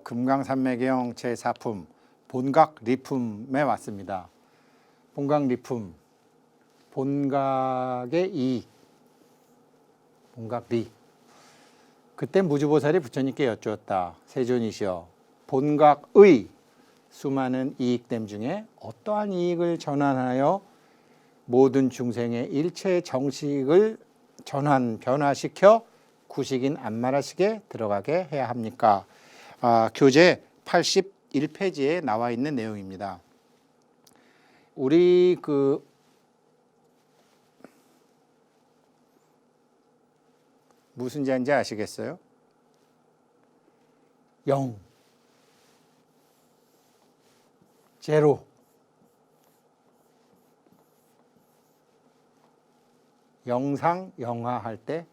금강산맥경 제4품 본각 리품에 왔습니다. 본각 리품, 본각의 이익, 본각 리. 그때 무주보살이 부처님께 여쭈었다. 세존이시여, 본각의 수많은 이익됨 중에 어떠한 이익을 전환하여 모든 중생의 일체 정식을 변화시켜 구식인 안마라식에 들어가게 해야 합니까? 교재 81페이지에 나와 있는 내용입니다. 우리 무슨 자인지 아시겠어요? 영, 제로, 영상, 영화할 때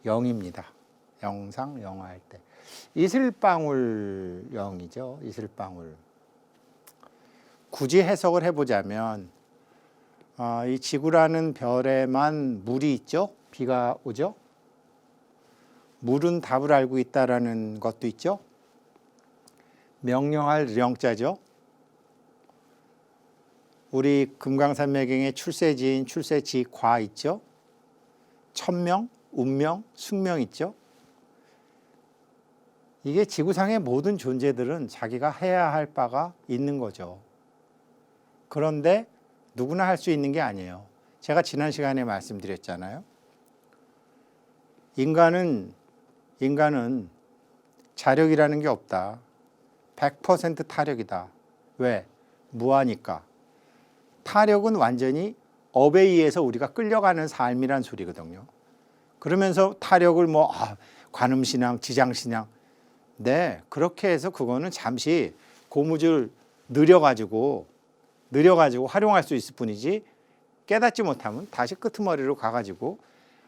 영입니다. 영상, 영화할 때. 이슬방울 영이죠. 이슬방울. 굳이 해석을 해보자면 이 지구라는 별에만 물이 있죠. 비가 오죠. 물은 답을 알고 있다라는 것도 있죠. 명령할 영자죠. 우리 금강산맥경의 출세지인 출세지과 있죠. 천명, 운명, 숙명 있죠. 이게 지구상의 모든 존재들은 자기가 해야 할 바가 있는 거죠. 그런데 누구나 할 수 있는 게 아니에요. 제가 지난 시간에 말씀드렸잖아요. 인간은 자력이라는 게 없다. 100% 타력이다. 왜? 무하니까. 타력은 완전히 업에 의해서 우리가 끌려가는 삶이란 소리거든요. 그러면서 타력을 관음신앙, 지장신앙. 네, 그렇게 해서 그거는 잠시 고무줄 느려가지고 활용할 수 있을 뿐이지, 깨닫지 못하면 다시 끄트머리로 가가지고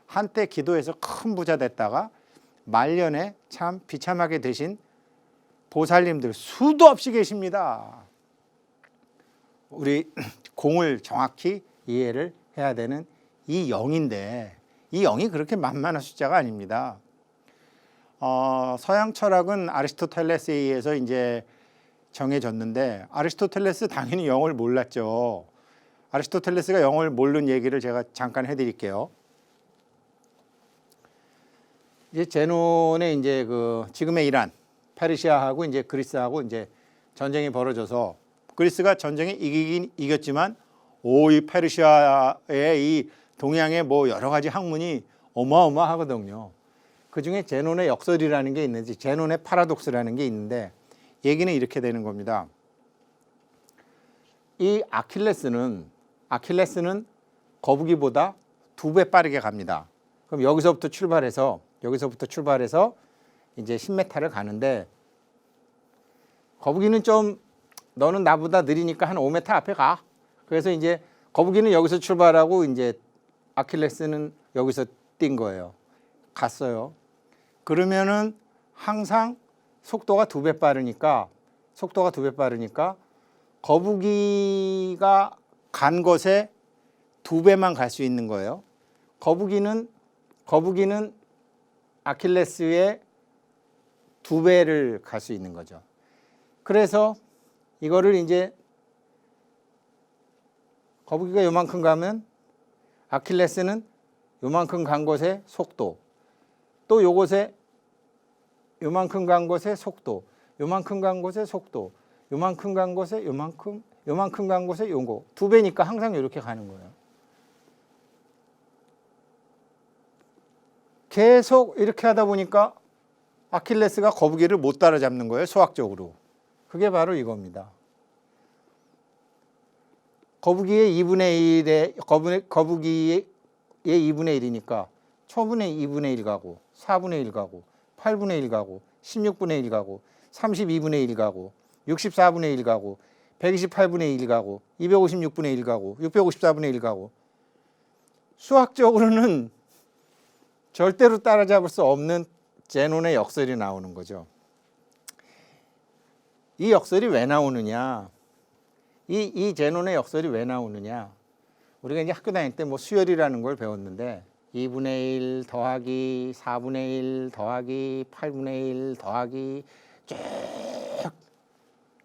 한때 기도해서 큰 부자 됐다가 말년에 참 비참하게 되신 보살님들 수도 없이 계십니다. 우리 공을 정확히 이해를 해야 되는 이 영인데, 이 영이 그렇게 만만한 숫자가 아닙니다. 서양 철학은 아리스토텔레스에 의해서 이제 정해졌는데, 아리스토텔레스 당연히 영을 몰랐죠. 아리스토텔레스가 영을 모르는 얘기를 제가 잠깐 해드릴게요. 이제 제논의 이제 지금의 이란, 페르시아하고 이제 그리스하고 이제 전쟁이 벌어져서 그리스가 전쟁에 이기긴 이겼지만 이 페르시아의 이 동양의 여러 가지 학문이 어마어마하거든요. 그 중에 제논의 역설이라는 게 있는지, 제논의 파라독스라는 게 있는데, 얘기는 이렇게 되는 겁니다. 이 아킬레스는 거북이보다 2배 빠르게 갑니다. 그럼 여기서부터 출발해서 이제 10m를 가는데, 거북이는 너는 나보다 느리니까 한 5m 앞에 가. 그래서 이제 거북이는 여기서 출발하고 이제 아킬레스는 여기서 뛴 거예요. 갔어요. 그러면은 항상 속도가 2배 빠르니까 거북이가 간 곳에 2배만 갈 수 있는 거예요. 거북이는 아킬레스의 2배를 갈 수 있는 거죠. 그래서 이거를 이제 거북이가 요만큼 가면 아킬레스는 요만큼 간 곳의 속도, 또 요곳에 요만큼 간 곳의 속도, 요만큼 간 곳의 속도, 요만큼 간 곳에 요만큼 간 곳에 요거 2배니까 항상 이렇게 가는 거예요. 계속 이렇게 하다 보니까 아킬레스가 거북이를 못 따라잡는 거예요, 수학적으로. 그게 바로 이겁니다. 거북이의 2분의 1이니까 초분의 2분의 1 가고, 4분의 1 가고, 8분의 1 가고, 16분의 1 가고, 32분의 1 가고, 64분의 1 가고, 128분의 1 가고, 256분의 1 가고, 654분의 1 가고. 수학적으로는 절대로 따라잡을 수 없는 제논의 역설이 나오는 거죠. 이 역설이 왜 나오느냐? 이 제논의 역설이 왜 나오느냐? 우리가 이제 학교 다닐 때 수열이라는 걸 배웠는데, 2분의 1 더하기 4분의 1 더하기 8분의 1 더하기 쭉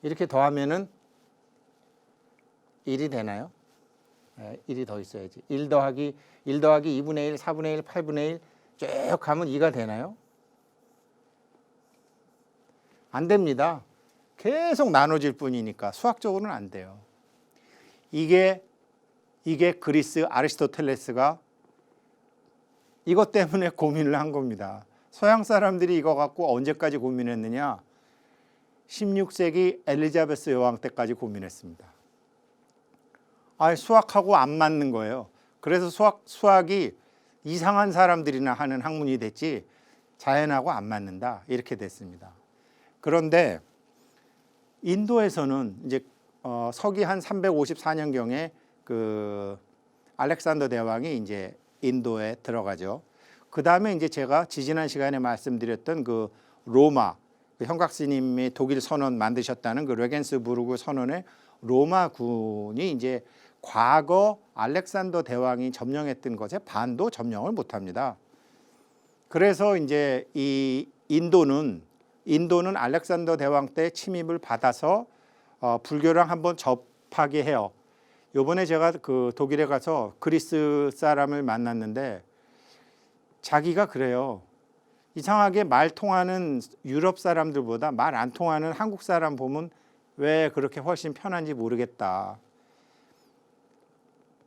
이렇게 더하면은 1이 되나요? 1이 더 있어야지. 1 더하기 2분의 1, 4분의 1, 8분의 1 쭉 가면 2가 되나요? 안 됩니다. 계속 나눠질 뿐이니까 수학적으로는 안 돼요. 이게 그리스 아리스토텔레스가 이것 때문에 고민을 한 겁니다. 서양 사람들이 이거 갖고 언제까지 고민했느냐? 16세기 엘리자베스 여왕 때까지 고민했습니다. 수학하고 안 맞는 거예요. 그래서 수학이 이상한 사람들이나 하는 학문이 됐지 자연하고 안 맞는다 이렇게 됐습니다. 그런데 인도에서는 이제 서기 한 354년경에 그 알렉산더 대왕이 이제 인도에 들어가죠. 그 다음에 이제 제가 지지난 시간에 말씀드렸던 그 로마, 그 형각스님이 독일 선언 만드셨다는 그 레겐스부르크 선언의 로마군이 이제 과거 알렉산더 대왕이 점령했던 것에 반도 점령을 못합니다. 그래서 이제 이 인도는 알렉산더 대왕 때 침입을 받아서 불교랑 한번 접하게 해요. 요번에 제가 그 독일에 가서 그리스 사람을 만났는데 자기가 그래요. 이상하게 말 통하는 유럽 사람들보다 말 안 통하는 한국 사람 보면 왜 그렇게 훨씬 편한지 모르겠다.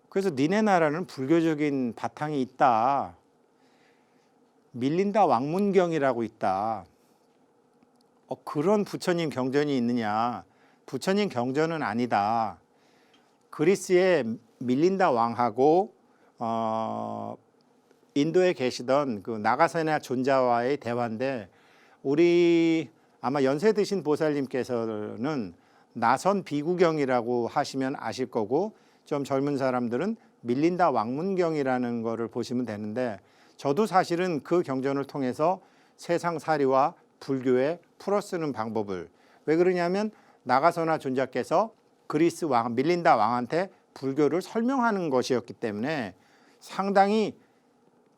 그래서 니네 나라는 불교적인 바탕이 있다. 밀린다 왕문경이라고 있다. 그런 부처님 경전이 있느냐? 부처님 경전은 아니다. 그리스의 밀린다 왕하고 인도에 계시던 그 나가사나 존자와의 대화인데 우리 아마 연세 드신 보살님께서는 나선 비구경이라고 하시면 아실 거고 좀 젊은 사람들은 밀린다 왕문경이라는 거를 보시면 되는데 저도 사실은 그 경전을 통해서 세상살이와 불교에 풀어쓰는 방법을 왜 그러냐면 나가서나 존자께서 그리스 왕 밀린다 왕한테 불교를 설명하는 것이었기 때문에 상당히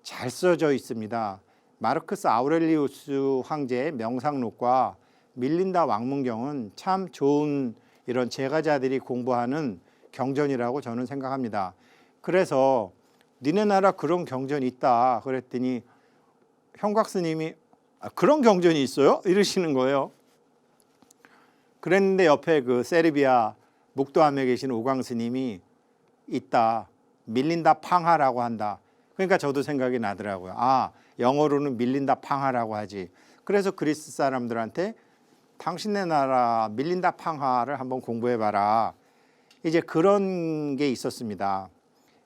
잘 써져 있습니다. 마르크스 아우렐리우스 황제의 명상록과 밀린다 왕문경은 참 좋은 이런 제가자들이 공부하는 경전이라고 저는 생각합니다. 그래서 니네 나라 그런 경전이 있다 그랬더니 형각스님이 그런 경전이 있어요? 이러시는 거예요. 그랬는데 옆에 그 세르비아 묵도함에 계신 오광스님이 있다. 밀린다 팡하라고 한다. 그러니까 저도 생각이 나더라고요. 영어로는 밀린다 팡하라고 하지. 그래서 그리스 사람들한테 당신네 나라 밀린다 팡하를 한번 공부해봐라. 이제 그런 게 있었습니다.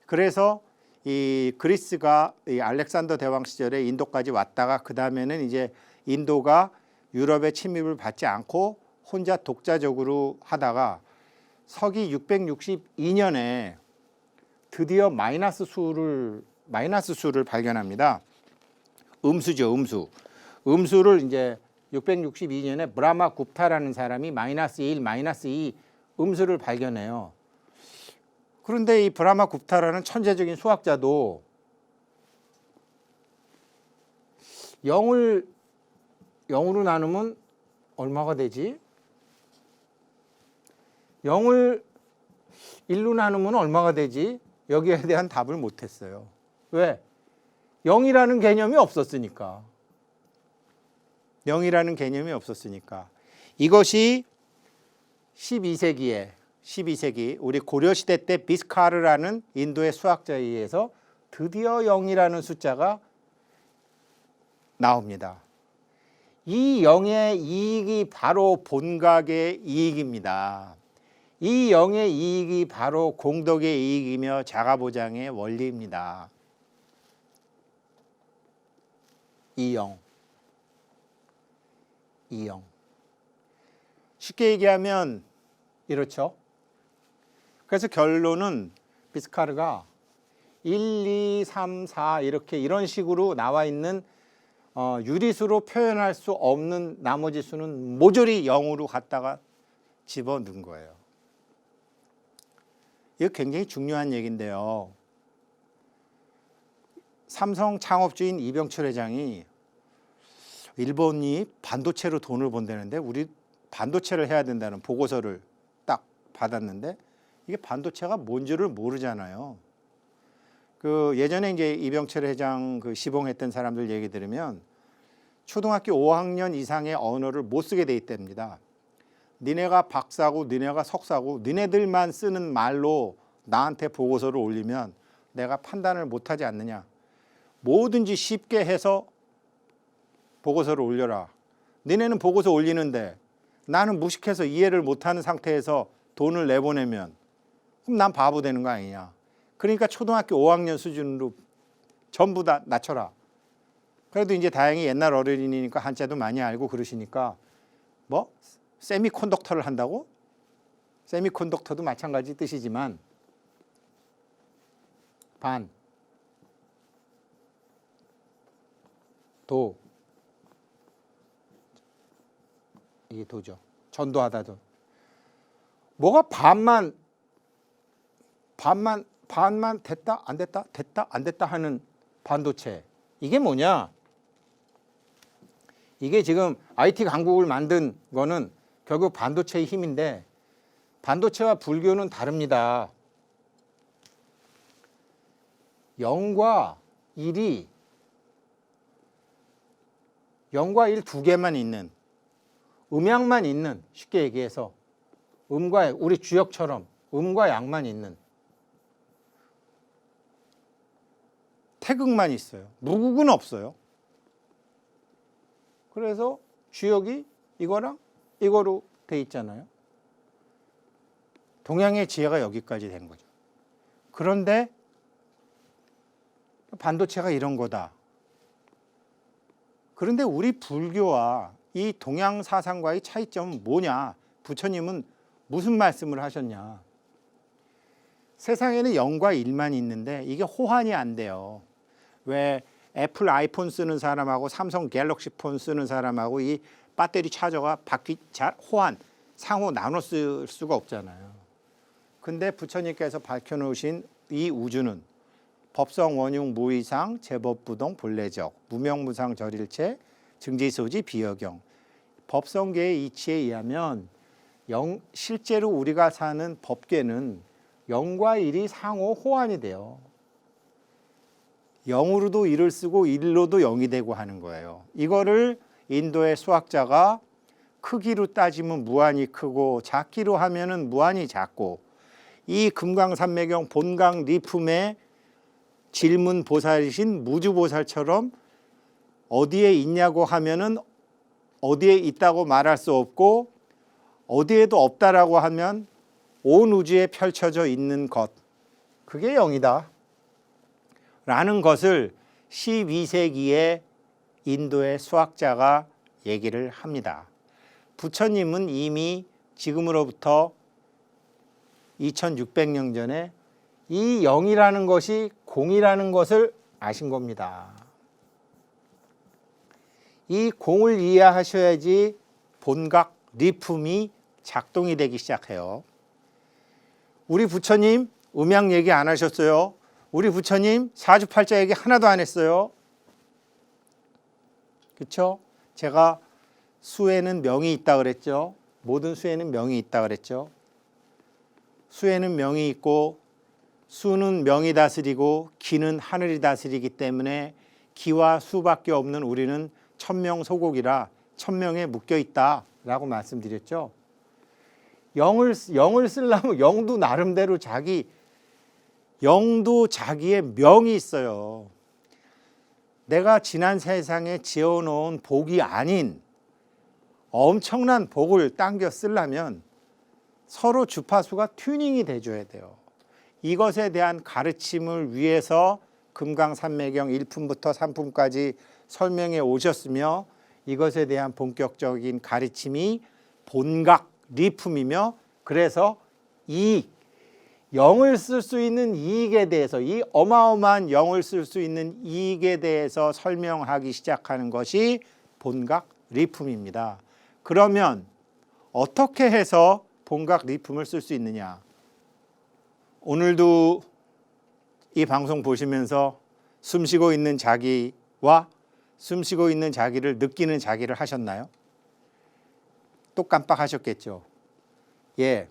그래서 이 그리스가 이 알렉산더 대왕 시절에 인도까지 왔다가 그 다음에는 이제 인도가 유럽의 침입을 받지 않고 혼자 독자적으로 하다가 서기 662년에 드디어 마이너스 수를 발견합니다. 음수죠, 음수. 음수를 이제 662년에 브라마 굽타라는 사람이 마이너스 1, 마이너스 2 음수를 발견해요. 그런데 이 브라마 굽타라는 천재적인 수학자도 0으로 나누면 얼마가 되지? 0을 1로 나누면 얼마가 되지? 여기에 대한 답을 못했어요. 왜? 0이라는 개념이 없었으니까. 0이라는 개념이 없었으니까. 이것이 12세기 우리 고려시대 때 비스카르라는 인도의 수학자에 의해서 드디어 0이라는 숫자가 나옵니다. 이 0의 이익이 바로 본각의 이익입니다. 이 0의 이익이 바로 공덕의 이익이며 자가보장의 원리입니다. 이 0. 쉽게 얘기하면 이렇죠. 그래서 결론은 비스카르가 1, 2, 3, 4 이런 식으로 나와 있는 유리수로 표현할 수 없는 나머지 수는 모조리 0으로 갖다가 집어넣은 거예요. 이거 굉장히 중요한 얘기인데요. 삼성 창업주인 이병철 회장이 일본이 반도체로 돈을 번다는데 우리 반도체를 해야 된다는 보고서를 딱 받았는데 이게 반도체가 뭔지를 모르잖아요. 그 예전에 이제 이병철 회장 그 시봉했던 사람들 얘기 들으면 초등학교 5학년 이상의 언어를 못 쓰게 돼 있답니다. 니네가 박사고 니네가 석사고 니네들만 쓰는 말로 나한테 보고서를 올리면 내가 판단을 못하지 않느냐. 뭐든지 쉽게 해서 보고서를 올려라. 니네는 보고서 올리는데 나는 무식해서 이해를 못하는 상태에서 돈을 내보내면 그럼 난 바보 되는 거 아니냐. 그러니까 초등학교 5학년 수준으로 전부 다 낮춰라. 그래도 이제 다행히 옛날 어른이니까 한자도 많이 알고 그러시니까 뭐 세미컨덕터를 한다고? 세미컨덕터도 마찬가지 뜻이지만 반, 도, 이게 도죠. 전도하다도. 뭐가 반만 됐다 안 됐다 됐다 안 됐다 하는 반도체. 이게 뭐냐? 이게 지금 IT 강국을 만든 거는 결국 반도체의 힘인데 반도체와 불교는 다릅니다. 0과 1이 0과 1 두 개만 있는 음양만 있는 쉽게 얘기해서 음과 우리 주역처럼 음과 양만 있는 태극만 있어요. 무극은 없어요. 그래서 주역이 이거랑 이거로 돼 있잖아요. 동양의 지혜가 여기까지 된 거죠. 그런데 반도체가 이런 거다. 그런데 우리 불교와 이 동양 사상과의 차이점은 뭐냐? 부처님은 무슨 말씀을 하셨냐? 세상에는 0과 1만 있는데 이게 호환이 안 돼요. 왜 애플 아이폰 쓰는 사람하고 삼성 갤럭시 폰 쓰는 사람하고 이 배터리 차저가 잘 호환, 상호 나눠 쓸 수가 없잖아요. 근데 부처님께서 밝혀놓으신 이 우주는 법성 원흉 무이상 제법부동 본래적 무명무상 절일체 증지소지 비여경. 법성계의 이치에 의하면 실제로 우리가 사는 법계는 0과 1이 상호 호환이 돼요. 0으로도 1을 쓰고 1로도 0이 되고 하는 거예요. 이거를 인도의 수학자가 크기로 따지면 무한히 크고 작기로 하면은 무한히 작고 이 금강산매경 본강 리품의 질문 보살이신 무주보살처럼 어디에 있냐고 하면은 어디에 있다고 말할 수 없고 어디에도 없다라고 하면 온 우주에 펼쳐져 있는 것, 그게 0이다 라는 것을 12세기에 인도의 수학자가 얘기를 합니다. 부처님은 이미 지금으로부터 2600년 전에 이 0이라는 것이 공이라는 것을 아신 겁니다. 이 공을 이해하셔야지 본각 리품이 작동이 되기 시작해요. 우리 부처님 음양 얘기 안 하셨어요. 우리 부처님 사주팔자 얘기 하나도 안 했어요. 그렇죠? 제가 수에는 명이 있다 그랬죠. 모든 수에는 명이 있다 그랬죠. 수에는 명이 있고 수는 명이 다스리고 기는 하늘이 다스리기 때문에 기와 수밖에 없는 우리는 천명소곡이라 천명에 묶여 있다라고 말씀드렸죠. 0을 쓰려면 0도 나름대로 자기의 명이 있어요. 내가 지난 세상에 지어놓은 복이 아닌 엄청난 복을 당겨 쓰려면 서로 주파수가 튜닝이 돼줘야 돼요. 이것에 대한 가르침을 위해서 금강산매경 1품부터 3품까지 설명해 오셨으며 이것에 대한 본격적인 가르침이 본각 리품이며 그래서 이 0을 쓸 수 있는 이익에 대해서 이 어마어마한 0을 쓸 수 있는 이익에 대해서 설명하기 시작하는 것이 본각 리품입니다. 그러면 어떻게 해서 본각 리품을 쓸 수 있느냐? 오늘도 이 방송 보시면서 숨쉬고 있는 자기와 숨쉬고 있는 자기를 느끼는 자기를 하셨나요? 또 깜빡하셨겠죠. 예,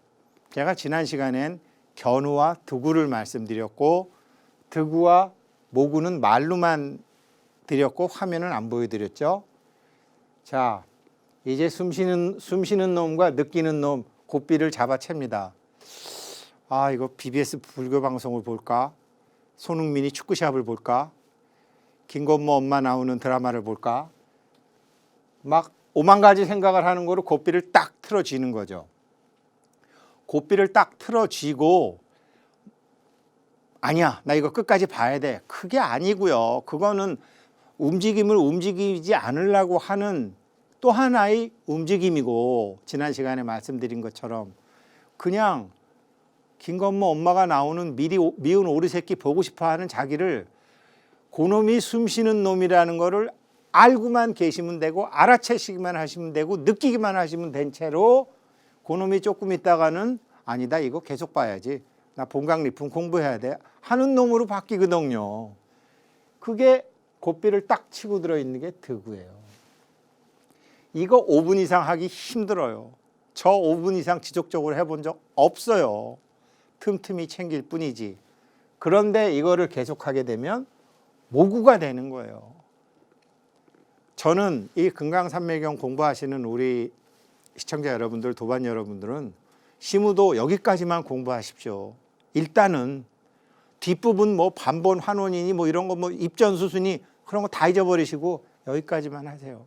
제가 지난 시간엔 견우와 득우를 말씀드렸고 득우와 모구는 말로만 드렸고 화면은 안 보여드렸죠. 자, 이제 숨쉬는 놈과 느끼는 놈 고삐를 잡아챕니다. 아, 이거 BBS 불교 방송을 볼까? 손흥민이 축구 시합을 볼까? 김건모 엄마 나오는 드라마를 볼까? 막 오만 가지 생각을 하는 거로 고삐를 딱 틀어쥐는 거죠. 고삐를 딱 틀어쥐고 아니야, 나 이거 끝까지 봐야 돼. 그게 아니고요. 그거는 움직임을 움직이지 않으려고 하는 또 하나의 움직임이고 지난 시간에 말씀드린 것처럼 그냥 김건모 엄마가 나오는 미운 오리 새끼 보고 싶어하는 자기를 그놈이 숨쉬는 놈이라는 거를 알고만 계시면 되고 알아채시기만 하시면 되고 느끼기만 하시면 된 채로 그놈이 조금 있다가는 아니다 이거 계속 봐야지 나 본강리품 공부해야 돼 하는 놈으로 바뀌거든요. 그게 고삐를 딱 치고 들어있는 게 득우예요. 이거 5분 이상 하기 힘들어요. 저 5분 이상 지속적으로 해본 적 없어요. 틈틈이 챙길 뿐이지. 그런데 이거를 계속하게 되면 모구가 되는 거예요. 저는 이 금강산매경 공부하시는 우리 시청자 여러분들, 도반 여러분들은 시무도 여기까지만 공부하십시오. 일단은 뒷부분 뭐 반본 환원이니 뭐 이런 거 뭐 입전수순이 그런 거 다 잊어버리시고 여기까지만 하세요.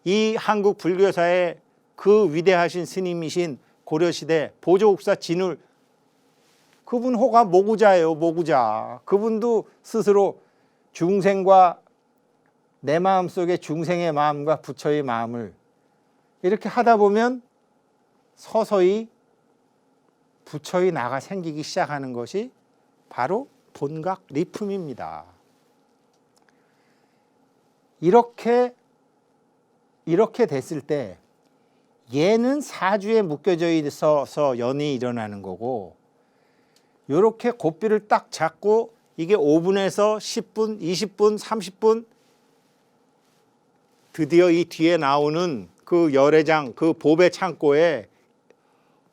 이 한국 불교사의 그 위대하신 스님이신 고려시대 보조국사 진울 그분 호가 모구자예요. 모구자. 그분도 스스로 중생과 내 마음속에 중생의 마음과 부처의 마음을 이렇게 하다 보면 서서히 부처의 나가 생기기 시작하는 것이 바로 본각 리품입니다. 이렇게 됐을 때 얘는 사주에 묶여져 있어서 연이 일어나는 거고 이렇게 고삐를 딱 잡고 이게 5분에서 10분, 20분, 30분 드디어 이 뒤에 나오는 그 열애장, 그 보배 창고에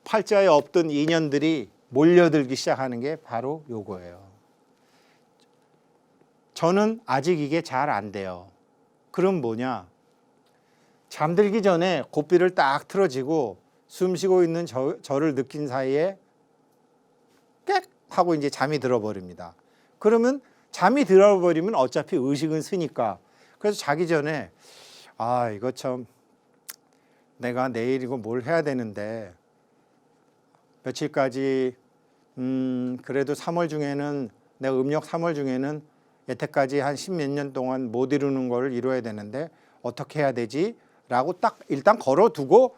팔자에 없던 인연들이 몰려들기 시작하는 게 바로 요거예요. 저는 아직 이게 잘 안 돼요. 그럼 뭐냐? 잠들기 전에 고삐를 딱 틀어지고 숨 쉬고 있는 저를 느낀 사이에 꽥 하고 이제 잠이 들어버립니다. 그러면 잠이 들어버리면 어차피 의식은 쓰니까 그래서 자기 전에 아 이거 참 내가 내일 이거 뭘 해야 되는데 며칠까지 그래도 3월 중에는 내가 음력 3월 중에는 여태까지 한 10몇 년 동안 못 이루는 걸 이루어야 되는데 어떻게 해야 되지? 라고 딱 일단 걸어두고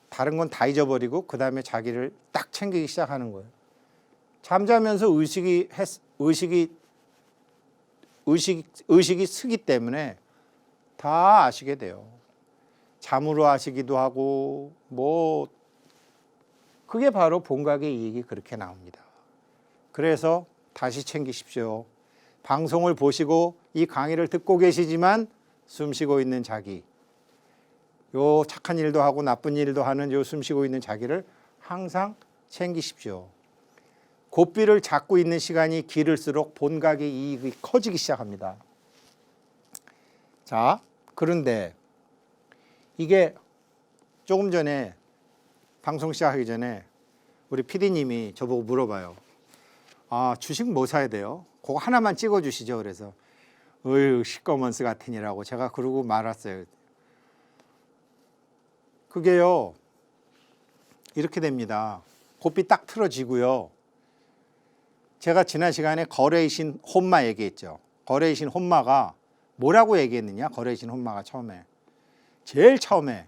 다른 건 다 잊어버리고 그 다음에 자기를 딱 챙기기 시작하는 거예요. 잠자면서 의식이 쓰기 때문에 다 아시게 돼요. 잠으로 아시기도 하고 뭐 그게 바로 본각의 이익이 그렇게 나옵니다. 그래서 다시 챙기십시오. 방송을 보시고 이 강의를 듣고 계시지만 숨 쉬고 있는 자기 요 착한 일도 하고 나쁜 일도 하는 요 숨 쉬고 있는 자기를 항상 챙기십시오. 고삐를 잡고 있는 시간이 길을수록 본각의 이익이 커지기 시작합니다. 자, 그런데 이게 조금 전에 방송 시작하기 전에 우리 PD님이 저보고 물어봐요. 아, 주식 뭐 사야 돼요? 그거 하나만 찍어주시죠. 그래서 어휴 시꺼먼스 같으니라고 제가 그러고 말았어요. 그게요 이렇게 됩니다. 고삐 딱 틀어지고요. 제가 지난 시간에 거래의 신 혼마 얘기했죠. 거래의 신 혼마가 뭐라고 얘기했느냐? 거래의 신 혼마가 제일 처음에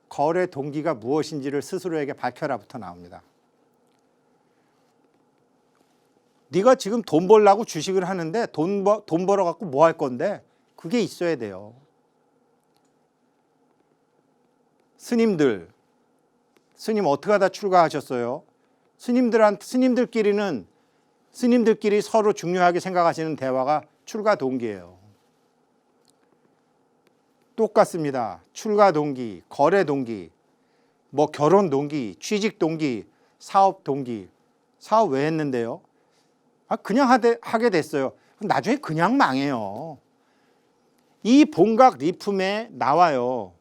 거래 동기가 무엇인지를 스스로에게 밝혀라부터 나옵니다. 네가 지금 돈 벌려고 주식을 하는데 돈 벌어갖고 뭐 할 건데? 그게 있어야 돼요. 스님들, 스님 어떻게 하다 출가하셨어요? 스님들끼리 서로 중요하게 생각하시는 대화가 출가 동기예요. 똑같습니다. 출가 동기, 거래 동기, 뭐 결혼 동기, 취직 동기, 사업 동기. 사업 왜 했는데요? 그냥 하게 됐어요. 나중에 그냥 망해요. 이 본각 리품에 나와요.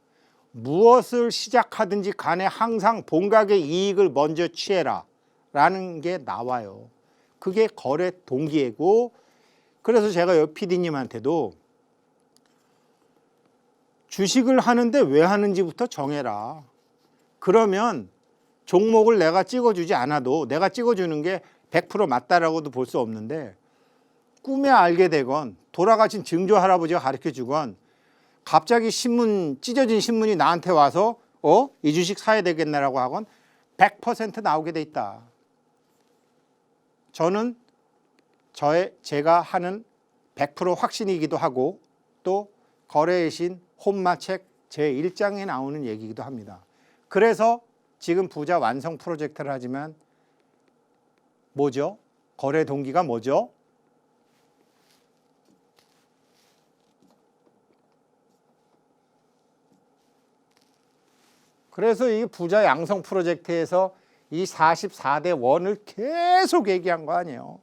무엇을 시작하든지 간에 항상 본각의 이익을 먼저 취해라 라는 게 나와요. 그게 거래 동기이고, 그래서 제가 옆 PD님한테도 주식을 하는데 왜 하는지부터 정해라. 그러면 종목을 내가 찍어주지 않아도 내가 찍어주는 게 100% 맞다라고도 볼 수 없는데, 꿈에 알게 되건 돌아가신 증조 할아버지가 가르쳐 주건 갑자기 찢어진 신문이 나한테 와서 이 주식 사야 되겠나라고 하건 100% 나오게 돼 있다. 저는 제가 하는 100% 확신이기도 하고, 또 거래의 신 혼마책 제1장에 나오는 얘기이기도 합니다. 그래서 지금 부자 완성 프로젝트를 하지만 뭐죠? 거래 동기가 뭐죠? 그래서 이 부자 양성 프로젝트에서 이 44대 원을 계속 얘기한 거 아니에요.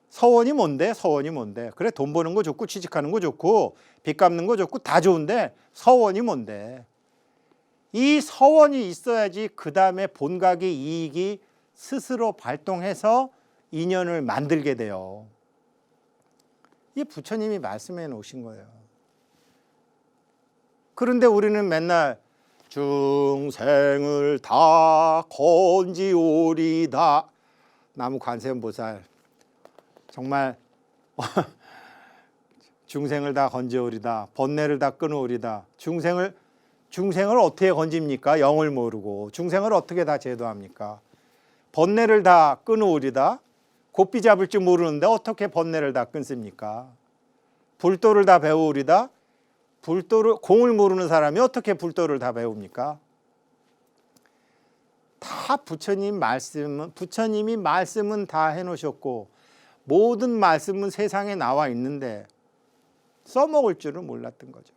서원이 뭔데? 서원이 뭔데? 그래, 돈 버는 거 좋고 취직하는 거 좋고 빚 갚는 거 좋고 다 좋은데 서원이 뭔데? 이 서원이 있어야지 그 다음에 본각의 이익이 스스로 발동해서 인연을 만들게 돼요. 이 부처님이 말씀해 놓으신 거예요. 그런데 우리는 맨날 중생을 다 건지오리다. 나무 관세음보살 정말 중생을 다 건지오리다. 번뇌를 다 끊어오리다. 중생을 어떻게 건집니까? 영을 모르고. 중생을 어떻게 다 제도합니까? 번뇌를 다 끊어오리다. 곱비 잡을 줄 모르는데 어떻게 번뇌를 다 끊습니까? 불도를 다 배우리다. 공을 모르는 사람이 어떻게 불도를 다 배웁니까? 다 부처님이 말씀은 다 해놓으셨고, 모든 말씀은 세상에 나와 있는데 써먹을 줄은 몰랐던 거죠.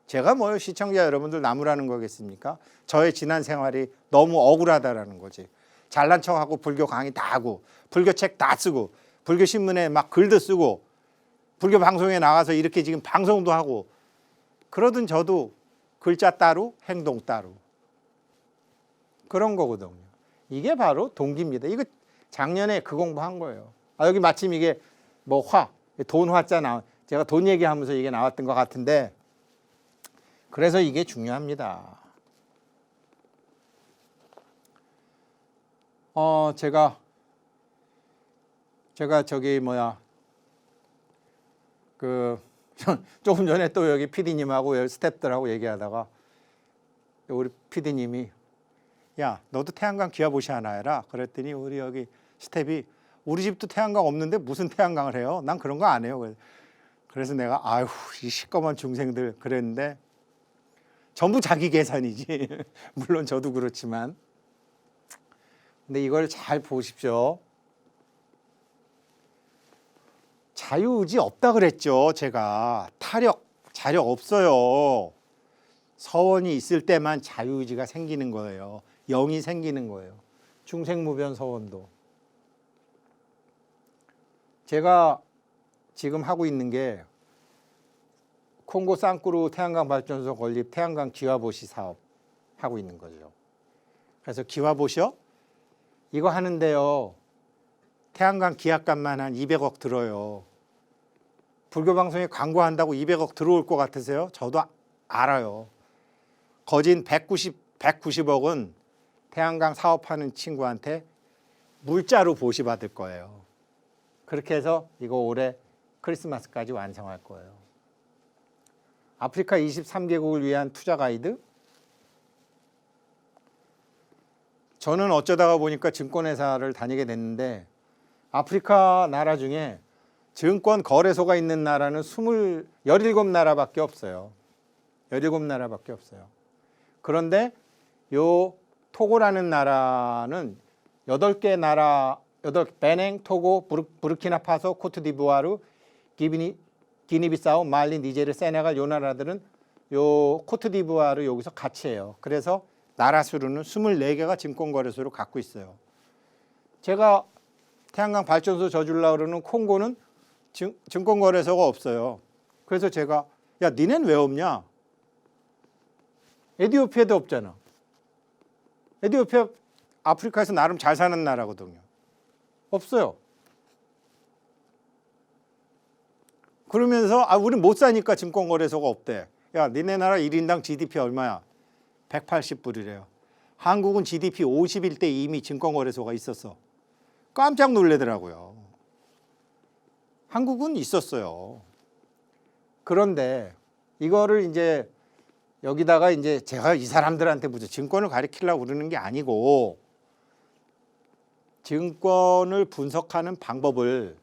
제가 뭐요, 시청자 여러분들 나무라는 거겠습니까? 저의 지난 생활이 너무 억울하다라는 거지. 잘난 척하고 불교 강의 다 하고 불교 책 다 쓰고 불교 신문에 막 글도 쓰고 불교 방송에 나가서 이렇게 지금 방송도 하고 그러던 저도 글자 따로 행동 따로 그런 거거든요. 이게 바로 동기입니다. 이거 작년에 그 공부한 거예요. 여기 마침 이게 뭐 돈 화자 제가 돈 얘기하면서 이게 나왔던 것 같은데, 그래서 이게 중요합니다. 제가 조금 전에 또 여기 PD님하고 스태프들하고 얘기하다가 우리 PD님이 야, 너도 태양광 기아보시 하나 해라. 그랬더니 우리 여기 스태프이 우리 집도 태양광 없는데 무슨 태양광을 해요? 난 그런 거 안 해요. 그래서 내가 아유, 이 시꺼먼 중생들 그랬는데 전부 자기 계산이지. 물론 저도 그렇지만. 근데 이걸 잘 보십시오. 자유의지 없다 그랬죠. 제가 자력 없어요. 서원이 있을 때만 자유의지가 생기는 거예요. 영이 생기는 거예요. 중생무변 서원도. 제가 지금 하고 있는 게 콩고 쌍꾸루 태양광 발전소 건립 태양광 기와보시 사업 하고 있는 거죠. 그래서 기와보시요? 이거 하는데요. 태양광 기압값만 한 200억 들어요. 불교 방송에 광고한다고 200억 들어올 것 같으세요? 저도 알아요. 거진 190억은 태양광 사업하는 친구한테 물자로 보시 받을 거예요. 그렇게 해서 이거 올해 크리스마스까지 완성할 거예요. 아프리카 23개국을 위한 투자 가이드. 저는 어쩌다가 보니까 증권회사를 다니게 됐는데 아프리카 나라 중에 증권 거래소가 있는 나라는 17나라밖에 없어요. 17나라밖에 없어요. 그런데 요 토고라는 나라는 8개 나라, 베냉, 토고, 부르키나파소, 코트디부아르, 기니비사우, 말리, 니제르, 세네갈 요 나라들은 요 코트디부아르 여기서 같이 해요. 그래서 나라 수로는 24개가 증권거래소를 갖고 있어요. 제가 태양광 발전소 져주려고 그러는 콩고는 증권거래소가 없어요. 그래서 제가 야 니넨 왜 없냐? 에티오피아도 없잖아. 에티오피아 아프리카에서 나름 잘 사는 나라거든요. 없어요. 그러면서 우린 못 사니까 증권거래소가 없대. 야 니네 나라 1인당 GDP 얼마야? 180불이래요. 한국은 GDP 51대 이미 증권거래소가 있었어. 깜짝 놀래더라고요. 한국은 있었어요. 그런데 이거를 이제 여기다가 이제 제가 이 사람들한테 무슨 증권을 가르치려고 그러는 게 아니고 증권을 분석하는 방법을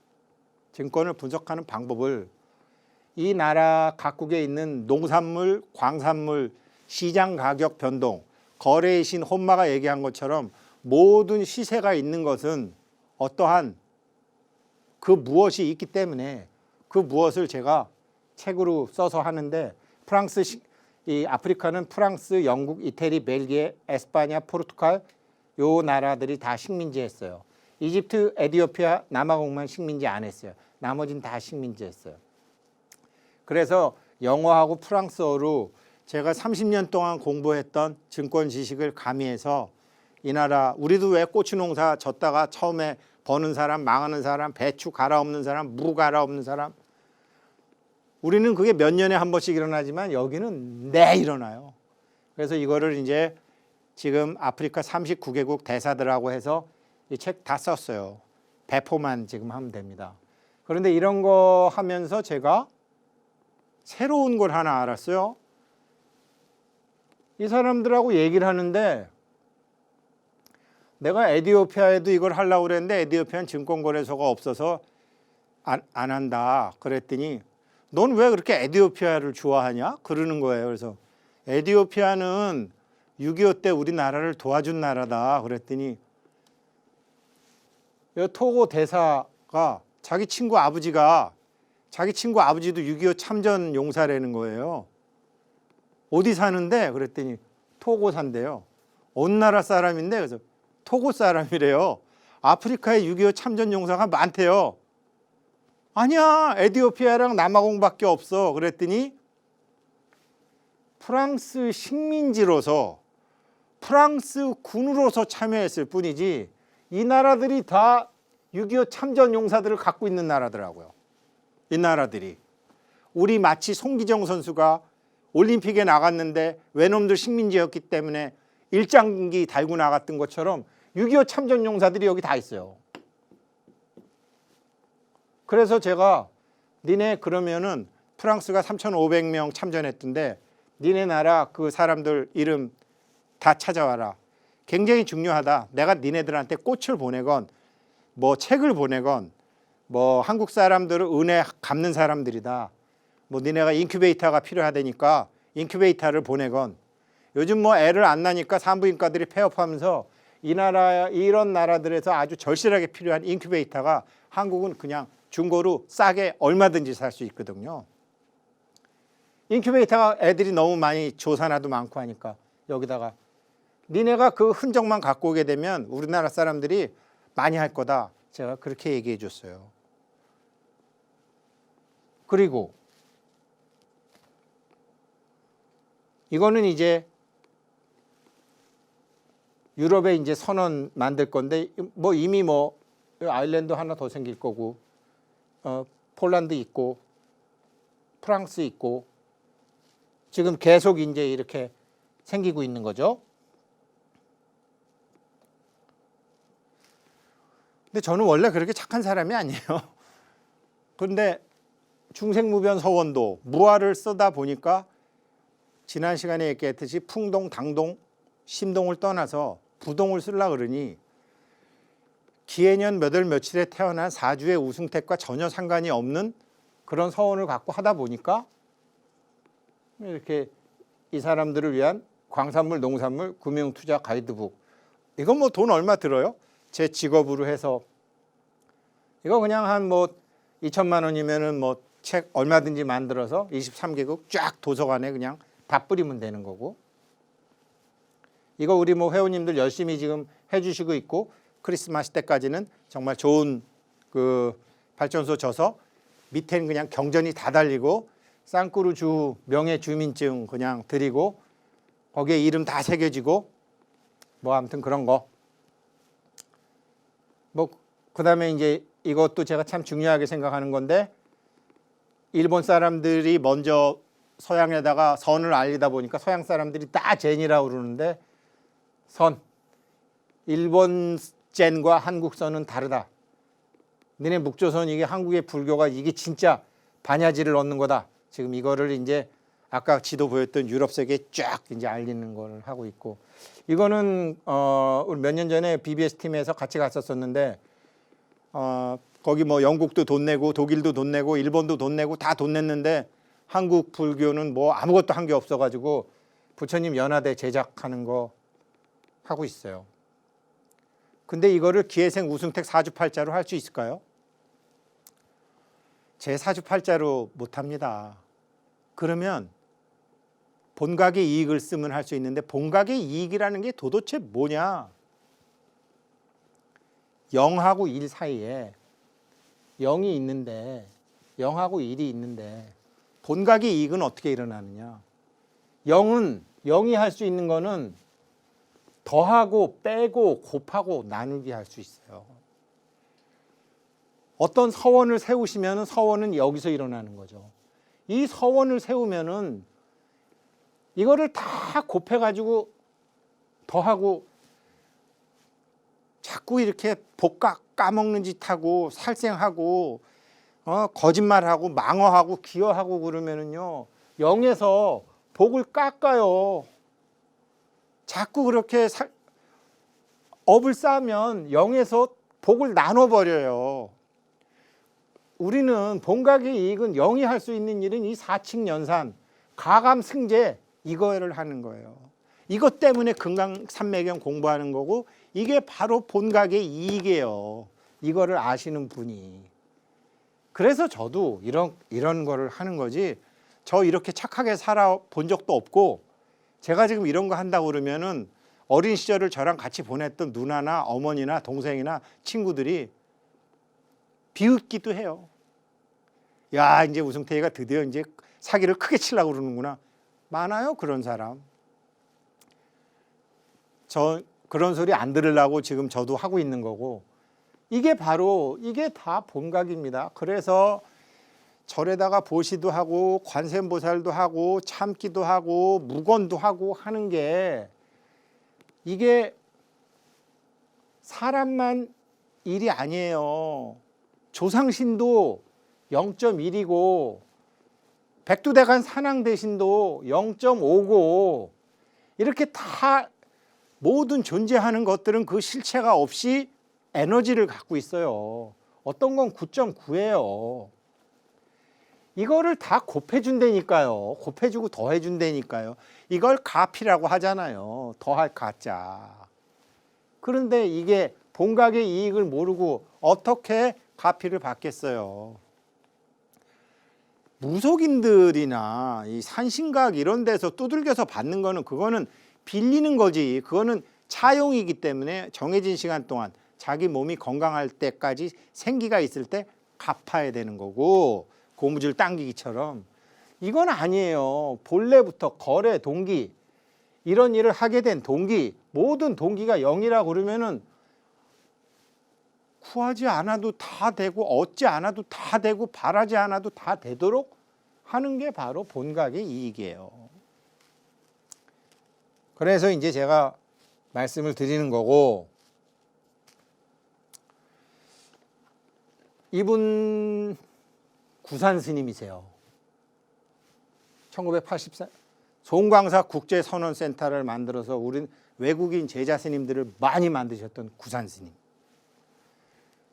이 나라 각국에 있는 농산물, 광산물, 시장 가격 변동, 거래의 신 혼마가 얘기한 것처럼 모든 시세가 있는 것은 어떠한 그 무엇이 있기 때문에 그 무엇을 제가 책으로 써서 하는데 이 아프리카는 프랑스, 영국, 이태리, 벨기에, 에스파냐, 포르투갈 요 나라들이 다 식민지했어요. 이집트, 에티오피아, 남아공만 식민지 안 했어요. 나머지는 다 식민지했어요. 그래서 영어하고 프랑스어로 제가 30년 동안 공부했던 증권 지식을 가미해서 이 나라 우리도 왜 고추 농사 졌다가 처음에 버는 사람, 망하는 사람, 배추 갈아엎는 사람, 무 갈아엎는 사람 우리는 그게 몇 년에 한 번씩 일어나지만 여기는 내 일어나요. 그래서 이거를 이제 지금 아프리카 39개국 대사들하고 해서 이 책 다 썼어요. 배포만 지금 하면 됩니다. 그런데 이런 거 하면서 제가 새로운 걸 하나 알았어요. 이 사람들하고 얘기를 하는데 내가 에티오피아에도 이걸 하려고 그랬는데 에티오피아는 증권거래소가 없어서 안 한다. 그랬더니 넌 왜 그렇게 에티오피아를 좋아하냐? 그러는 거예요. 그래서 에티오피아는 6.25 때 우리나라를 도와준 나라다. 그랬더니 토고 대사가 자기 친구 아버지도 6.25 참전 용사라는 거예요. 어디 사는데? 그랬더니 토고 산대요. 어느 나라 사람인데? 그래서 토고 사람이래요. 아프리카에 6.25 참전 용사가 많대요. 아니야, 에티오피아랑 남아공밖에 없어. 그랬더니 프랑스 식민지로서 프랑스 군으로서 참여했을 뿐이지 이 나라들이 다 6.25 참전 용사들을 갖고 있는 나라더라고요. 이 나라들이. 우리 마치 송기정 선수가 올림픽에 나갔는데 외놈들 식민지였기 때문에 일장기 달고 나갔던 것처럼 6.25 참전 용사들이 여기 다 있어요. 그래서 제가 니네 그러면은 프랑스가 3,500명 참전했던데 니네 나라 그 사람들 이름 다 찾아와라. 굉장히 중요하다. 내가 니네들한테 꽃을 보내건 뭐 책을 보내건 뭐 한국 사람들을 은혜 갚는 사람들이다. 뭐 니네가 인큐베이터가 필요하다니까 인큐베이터를 보내건 요즘 뭐 애를 안 낳으니까 산부인과들이 폐업하면서 이 나라 이런 나라들에서 아주 절실하게 필요한 인큐베이터가 한국은 그냥 중고로 싸게 얼마든지 살 수 있거든요. 인큐베이터가 애들이 너무 많이 조산화도 많고 하니까 여기다가 니네가 그 흔적만 갖고 오게 되면 우리나라 사람들이 많이 할 거다. 제가 그렇게 얘기해 줬어요. 그리고 이거는 이제 유럽에 이제 선언 만들 건데 뭐 이미 뭐 아일랜드 하나 더 생길 거고 폴란드 있고 프랑스 있고 지금 계속 이제 이렇게 생기고 있는 거죠. 근데 저는 원래 그렇게 착한 사람이 아니에요. 그런데 중생무변 서원도 무화를 쓰다 보니까 지난 시간에 얘기했듯이 풍동, 당동, 심동을 떠나서 부동을 쓰려고 그러니 기해년 몇 월 며칠에 태어난 사주의 우승택과 전혀 상관이 없는 그런 서원을 갖고 하다 보니까 이렇게 이 사람들을 위한 광산물, 농산물, 금융투자 가이드북 이건 뭐 돈 얼마 들어요? 제 직업으로 해서 이거 그냥 한 뭐 2천만 원이면은 뭐 책 얼마든지 만들어서 23개국 쫙 도서관에 그냥 다 뿌리면 되는 거고. 이거 우리 뭐 회원님들 열심히 지금 해주시고 있고, 크리스마스 때까지는 정말 좋은 그 발전소 져서 밑에는 그냥 경전이 다 달리고 쌍꾸루 주 명예 주민증 그냥 드리고 거기에 이름 다 새겨지고 뭐 아무튼 그런 거. 뭐 그다음에 이제 이것도 제가 참 중요하게 생각하는 건데, 일본 사람들이 먼저 서양에다가 선을 알리다 보니까 서양 사람들이 다 젠이라고 그러는데, 선, 일본 젠과 한국 선은 다르다. 너네 묵조선 이게 한국의 불교가 이게 진짜 반야지를 얻는 거다. 지금 이거를 이제 아까 지도 보였던 유럽 세계에 쫙 이제 알리는 걸 하고 있고, 이거는 우리 몇 년 전에 BBS 팀에서 같이 갔었었는데, 거기 뭐 영국도 돈 내고 독일도 돈 내고 일본도 돈 내고 다 돈 냈는데 한국 불교는 뭐 아무것도 한 게 없어가지고 부처님 연화대 제작하는 거 하고 있어요. 근데 이거를 기회생 우승택 사주팔자로 할 수 있을까요? 제 사주팔자로 못합니다. 그러면 본각의 이익을 쓰면 할 수 있는데, 본각의 이익이라는 게 도대체 뭐냐? 0하고 1 사이에 0이 있는데, 0하고 1이 있는데 본각의 이익은 어떻게 일어나느냐? 0이 할 수 있는 거는 더하고 빼고 곱하고 나누기 할 수 있어요. 어떤 서원을 세우시면 서원은 여기서 일어나는 거죠. 이 서원을 세우면은 이거를 다 곱해가지고 더하고, 자꾸 이렇게 복각 까먹는 짓하고 살생하고 거짓말하고 망어하고 기어하고 그러면은요, 0에서 복을 깎아요. 자꾸 그렇게 업을 쌓으면 0에서 복을 나눠버려요. 우리는 본각의 이익은 0이 할 수 있는 일은 이 사칙연산, 가감승제 이거를 하는 거예요. 이것 때문에 금강산매경 공부하는 거고, 이게 바로 본각의 이익이에요. 이거를 아시는 분이. 그래서 저도 이런 거를 하는 거지, 저 이렇게 착하게 살아본 적도 없고, 제가 지금 이런 거 한다고 그러면은 어린 시절을 저랑 같이 보냈던 누나나 어머니나 동생이나 친구들이 비웃기도 해요. 야, 이제 우승태이가 드디어 이제 사기를 크게 치려고 그러는구나. 많아요, 그런 사람. 저 그런 소리 안 들으려고 지금 저도 하고 있는 거고, 이게 다 본각입니다. 그래서 절에다가 보시도 하고 관세음보살도 하고 참기도 하고 무건도 하고 하는 게, 이게 사람만 일이 아니에요. 조상신도 0.1이고 백두대간 산왕대신도 0.5고, 이렇게 다 모든 존재하는 것들은 그 실체가 없이 에너지를 갖고 있어요. 어떤 건 9.9예요. 이거를 다 곱해준다니까요. 곱해주고 더해준다니까요. 이걸 가피라고 하잖아요. 더할 가짜. 그런데 이게 본각의 이익을 모르고 어떻게 가피를 받겠어요. 무속인들이나 이 산신각 이런 데서 두들겨서 받는 거는, 그거는 빌리는 거지. 그거는 차용이기 때문에 정해진 시간 동안 자기 몸이 건강할 때까지 생기가 있을 때 갚아야 되는 거고, 고무줄 당기기처럼. 이건 아니에요. 본래부터 거래 동기, 이런 일을 하게 된 동기, 모든 동기가 0이라고 그러면은 구하지 않아도 다 되고 얻지 않아도 다 되고 바라지 않아도 다 되도록 하는 게 바로 본각의 이익이에요. 그래서 이제 제가 말씀을 드리는 거고, 이분 구산 스님이세요. 1984 송광사 국제선언센터를 만들어서 우린 외국인 제자 스님들을 많이 만드셨던 구산 스님.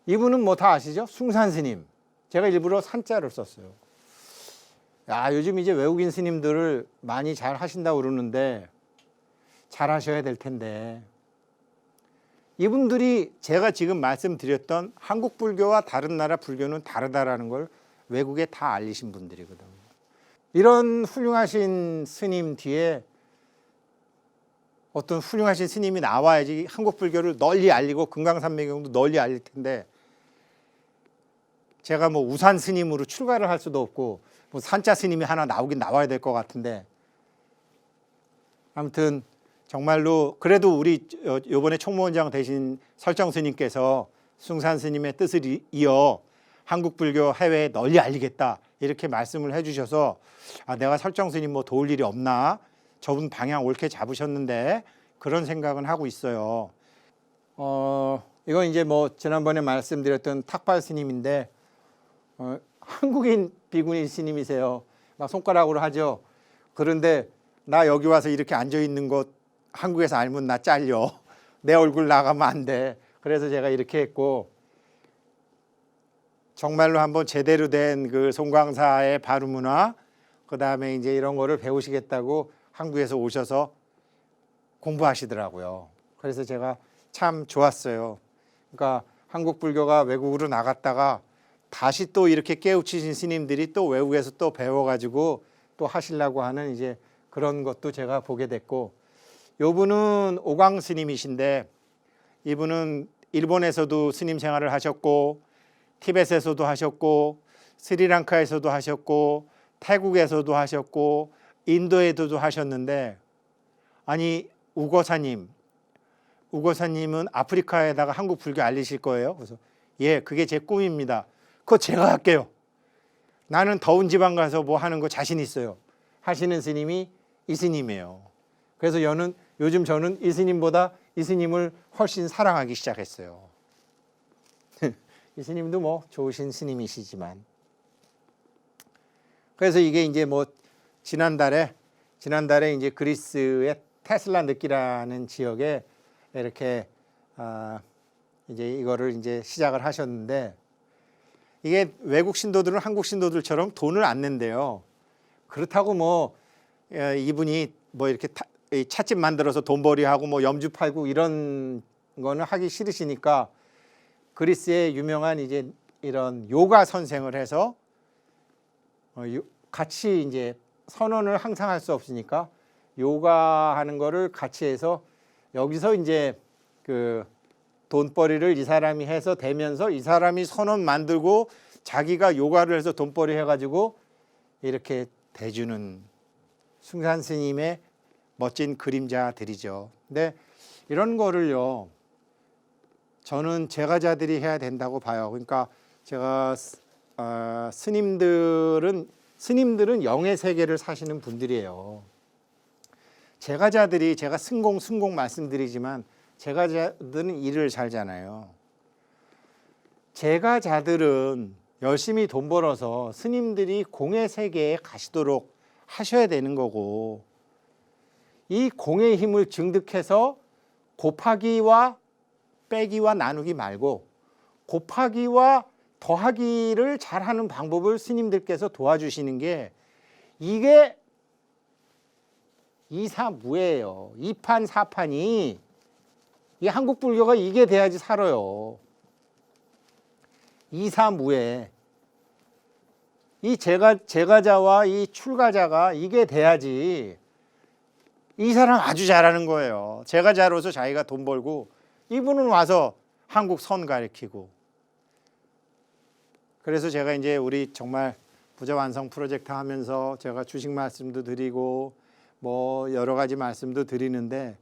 이분은 뭐 다 아시죠? 숭산 스님. 제가 일부러 산자를 썼어요. 야, 요즘 이제 외국인 스님들을 많이 잘 하신다고 그러는데 잘 하셔야 될 텐데, 이분들이 제가 지금 말씀드렸던 한국 불교와 다른 나라 불교는 다르다라는 걸 외국에 다 알리신 분들이거든요. 이런 훌륭하신 스님 뒤에 어떤 훌륭하신 스님이 나와야지 한국 불교를 널리 알리고 금강산매경도 널리 알릴 텐데, 제가 뭐 우산 스님으로 출가를 할 수도 없고 뭐 산자 스님이 하나 나오긴 나와야 될 것 같은데, 아무튼 정말로 그래도 우리 요번에 총무원장 되신 설정 스님께서 숭산 스님의 뜻을 이어 한국 불교 해외에 널리 알리겠다 이렇게 말씀을 해주셔서, 아, 내가 설정 스님 뭐 도울 일이 없나, 저분 방향 옳게 잡으셨는데, 그런 생각은 하고 있어요. 이건 이제 뭐 지난번에 말씀드렸던 탁발 스님인데, 한국인 비구니 스님이세요. 막 손가락으로 하죠. 그런데 나 여기 와서 이렇게 앉아 있는 것 한국에서 알면 나 잘려. 내 얼굴 나가면 안 돼. 그래서 제가 이렇게 했고, 정말로 한번 제대로 된 그 송광사의 바루문화, 그 다음에 이제 이런 거를 배우시겠다고 한국에서 오셔서 공부하시더라고요. 그래서 제가 참 좋았어요. 그러니까 한국 불교가 외국으로 나갔다가 다시 또 이렇게 깨우치신 스님들이 또 외국에서 또 배워가지고 또 하시려고 하는 이제 그런 것도 제가 보게 됐고, 요분은 오광 스님이신데, 이분은 일본에서도 스님 생활을 하셨고, 티벳에서도 하셨고, 스리랑카에서도 하셨고, 태국에서도 하셨고, 인도에서도 하셨는데, 아니 우거사님은 아프리카에다가 한국 불교 알리실 거예요? 그래서 예, 그게 제 꿈입니다. 그거 제가 할게요. 나는 더운 지방 가서 뭐 하는 거 자신 있어요. 하시는 스님이 이 스님이에요. 그래서 요즘 저는 이 스님보다 이 스님을 훨씬 사랑하기 시작했어요. 이 스님도 뭐 좋으신 스님이시지만, 그래서 이게 이제 뭐 지난달에 이제 그리스의 테슬라느키라는 지역에 이렇게 이제 이거를 이제 시작을 하셨는데, 이게 외국 신도들은 한국 신도들처럼 돈을 안 낸대요. 그렇다고 뭐 이분이 뭐 이렇게 찻집 만들어서 돈벌이하고 뭐 염주 팔고 이런 거는 하기 싫으시니까, 그리스의 유명한 이제 이런 요가 선생을 해서 같이 이제 선언을 항상 할 수 없으니까 요가 하는 거를 같이 해서, 여기서 이제 그 돈벌이를 이 사람이 해서 되면서 이 사람이 선언 만들고 자기가 요가를 해서 돈벌이 해가지고 이렇게 대주는 숭산 스님의 멋진 그림자들이죠. 근데 이런 거를요, 저는 제가자들이 해야 된다고 봐요. 그러니까 제가 스님들은 영의 세계를 사시는 분들이에요. 제가자들이, 제가 승공 말씀드리지만 제가자들은 일을 잘잖아요. 제가자들은 열심히 돈 벌어서 스님들이 공의 세계에 가시도록 하셔야 되는 거고, 이 공의 힘을 증득해서 곱하기와 빼기와 나누기 말고 곱하기와 더하기를 잘하는 방법을 스님들께서 도와주시는 게, 이게 이사무예요. 이판 사판이, 이 한국 불교가 이게 돼야지 살아요. 이사무예. 이 제가자와 이 출가자가 이게 돼야지 이 사람 아주 잘하는 거예요. 제가자로서 자기가 돈 벌고, 이분은 와서 한국 선 가르치고. 그래서 제가 이제 우리 정말 부자 완성 프로젝트 하면서 제가 주식 말씀도 드리고 뭐 여러 가지 말씀도 드리는데,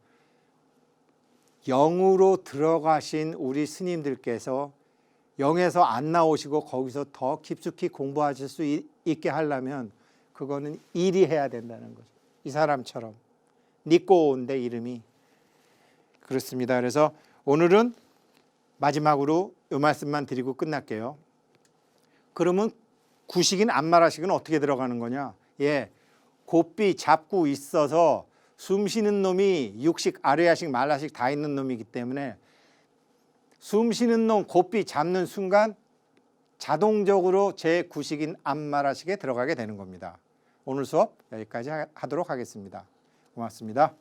영으로 들어가신 우리 스님들께서 영에서 안 나오시고 거기서 더 깊숙이 공부하실 수 있게 하려면 그거는 일이 해야 된다는 거죠. 이 사람처럼. 니꼬인데 이름이. 그렇습니다. 그래서 오늘은 마지막으로 이 말씀만 드리고 끝날게요. 그러면 구식인 안마라식은 어떻게 들어가는 거냐? 예, 곱비 잡고 있어서 숨 쉬는 놈이 육식, 아뢰야식, 말라식 다 있는 놈이기 때문에 숨 쉬는 놈 곱비 잡는 순간 자동적으로 제 구식인 안마라식에 들어가게 되는 겁니다. 오늘 수업 여기까지 하도록 하겠습니다. 고맙습니다.